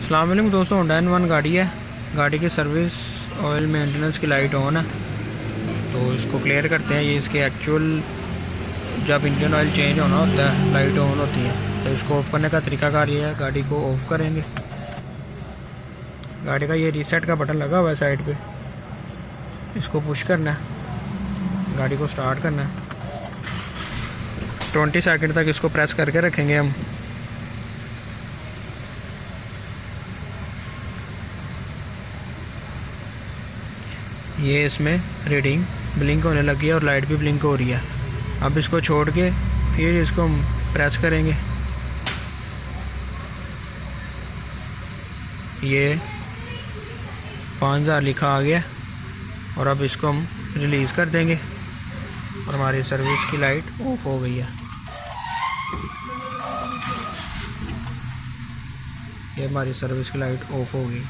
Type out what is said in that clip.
अस्सलाम वालेकुम दोस्तों, होंडा N1 गाड़ी है। गाड़ी की सर्विस ऑयल मेंटेनेंस की लाइट ऑन है, तो इसको क्लियर करते हैं। ये इसके एक्चुअल जब इंजन ऑयल चेंज होना होता है लाइट ऑन होती है, तो इसको ऑफ़ करने का तरीकाकार ये है। गाड़ी को ऑफ़ करेंगे। गाड़ी का ये रीसेट का बटन लगा हुआ है साइड पे, इसको पुश करना है, गाड़ी को स्टार्ट करना है। 20 सेकंड तक इसको प्रेस करके रखेंगे हम। ये इसमें रीडिंग ब्लिंक होने लगी है और लाइट भी ब्लिंक हो रही है। अब इसको छोड़ के फिर इसको हम प्रेस करेंगे। ये 5000 लिखा आ गया और अब इसको हम रिलीज़ कर देंगे और हमारी सर्विस की लाइट ऑफ हो गई है। ये हमारी सर्विस की लाइट ऑफ हो गई।